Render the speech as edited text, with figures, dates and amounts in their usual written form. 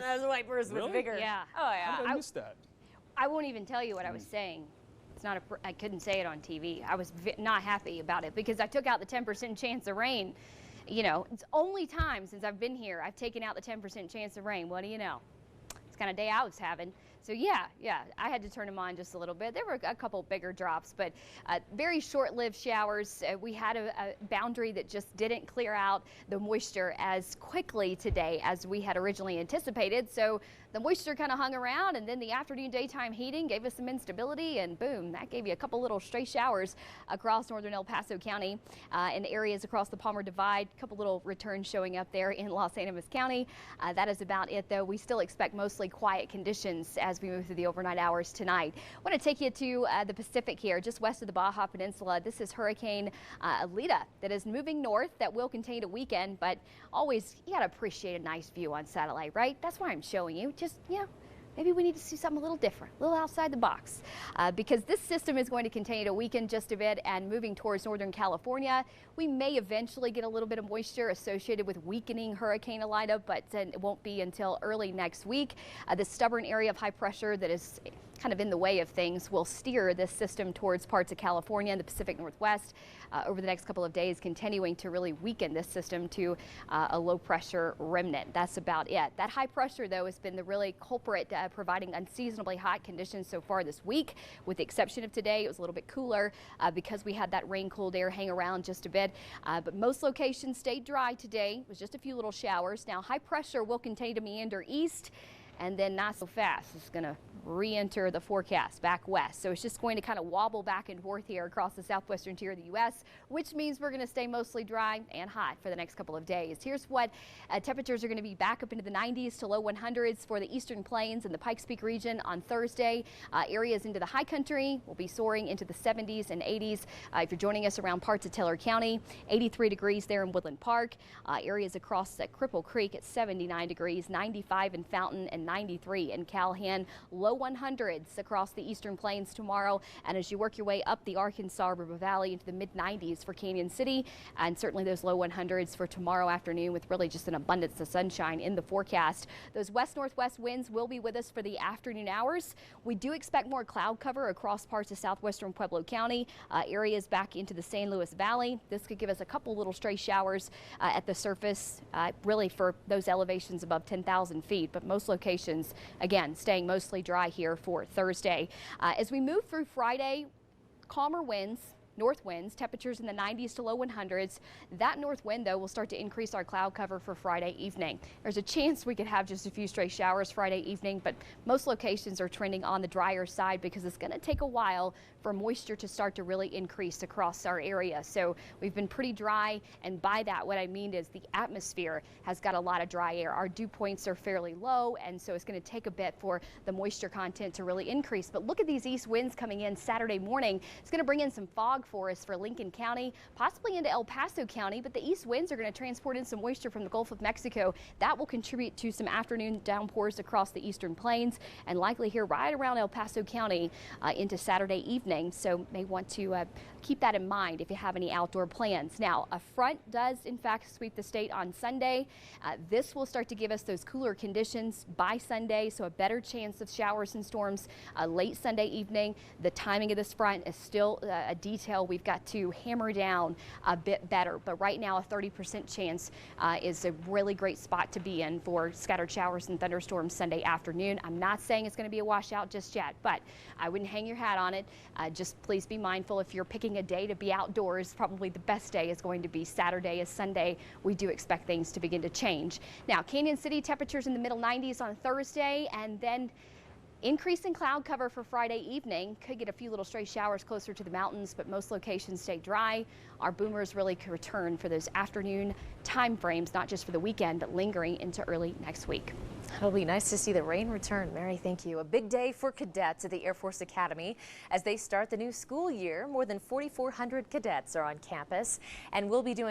those wipers with vigor. Yeah. Oh yeah. How did I miss that? I won't even tell you what I was saying. It's not I couldn't say it on TV. I was not happy about it because I took out the 10% chance of rain. You know, it's only time since I've been here I've taken out the 10% chance of rain. What do you know? It's kind of day I was having. So yeah, I had to turn them on just a little bit. There were a couple bigger drops, but very short-lived showers. We had a boundary that just didn't clear out the moisture as quickly today as we had originally anticipated. So the moisture kind of hung around, and then the afternoon daytime heating gave us some instability, and boom, that gave you a couple little stray showers across northern El Paso County and areas across the Palmer Divide. A couple little returns showing up there in Los Animas County. That is about it, though. We still expect mostly quiet conditions as we move through the overnight hours tonight. I want to take you to the Pacific here, just west of the Baja Peninsula. This is Hurricane ELIDA that is moving north. That will contain a weekend, but always you got to appreciate a nice view on satellite, right? That's why I'm showing you. Just, you know, maybe we need to see something a little different, a little outside the box, because this system is going to continue to weaken just a bit and moving towards northern California. We may eventually get a little bit of moisture associated with weakening Hurricane ELIDA, but it won't be until early next week. The stubborn area of high pressure that is kind of in the way of things will steer this system towards parts of California and the Pacific Northwest over the next couple of days, continuing to really weaken this system to a low pressure remnant. That's about it. That high pressure, though, has been the really culprit, providing unseasonably hot conditions so far this week. With the exception of today, it was a little bit cooler because we had that rain cooled air hang around just a bit. But most locations stayed dry today. It was just a few little showers. Now high pressure will continue to meander east, and then not so fast. It's going to re-enter the forecast back west. So it's just going to kind of wobble back and forth here across the southwestern interior of the U.S., which means we're going to stay mostly dry and hot for the next couple of days. Here's what temperatures are going to be back up into the 90s to low 100s for the eastern plains and the Pikes Peak region on Thursday. Areas into the high country will be soaring into the 70s and 80s. If you're joining us around parts of Taylor County, 83 degrees there in Woodland Park. Areas across Cripple Creek at 79 degrees, 95 in Fountain, and 93 in Calhoun. Low 100s across the eastern plains tomorrow, and as you work your way up the Arkansas River Valley into the mid 90s for Canyon City, and certainly those low 100s for tomorrow afternoon with really just an abundance of sunshine in the forecast. Those west-northwest winds will be with us for the afternoon hours. We do expect more cloud cover across parts of southwestern Pueblo County, areas back into the San Luis Valley. This could give us a couple little stray showers at the surface, really for those elevations above 10,000 feet, but most locations, again, staying mostly dry here for Thursday. As we move through Friday, calmer winds, north winds, temperatures in the 90s to low 100s. That north wind, though, will start to increase our cloud cover for Friday evening. There's a chance we could have just a few stray showers Friday evening, but most locations are trending on the drier side because it's going to take a while for moisture to start to really increase across our area. So we've been pretty dry, and by that what I mean is the atmosphere has got a lot of dry air. Our dew points are fairly low, and so it's going to take a bit for the moisture content to really increase. But look at these east winds coming in Saturday morning. It's going to bring in some fog for us for Lincoln County, possibly into El Paso County, but the east winds are going to transport in some moisture from the Gulf of Mexico. That will contribute to some afternoon downpours across the eastern plains and likely here right around El Paso County into Saturday evening. So may want to keep that in mind if you have any outdoor plans. Now, a front does in fact sweep the state on Sunday. This will start to give us those cooler conditions by Sunday, so a better chance of showers and storms late Sunday evening. The timing of this front is still a detail we've got to hammer down a bit better, but right now a 30% chance is a really great spot to be in for scattered showers and thunderstorms Sunday afternoon. I'm not saying it's going to be a washout just yet, but I wouldn't hang your hat on it. Just please be mindful if you're picking a day to be outdoors. Probably the best day is going to be Saturday. As Sunday, we do expect things to begin to change. Now, Canyon City temperatures in the middle 90s on Thursday, and then increase in cloud cover for Friday evening. Could get a few little stray showers closer to the mountains, but most locations stay dry. Our boomers really could return for those afternoon time frames, not just for the weekend, but lingering into early next week. It'll be nice to see the rain return. Mary, thank you. A big day for cadets at the Air Force Academy as they start the new school year. More than 4,400 cadets are on campus and will be doing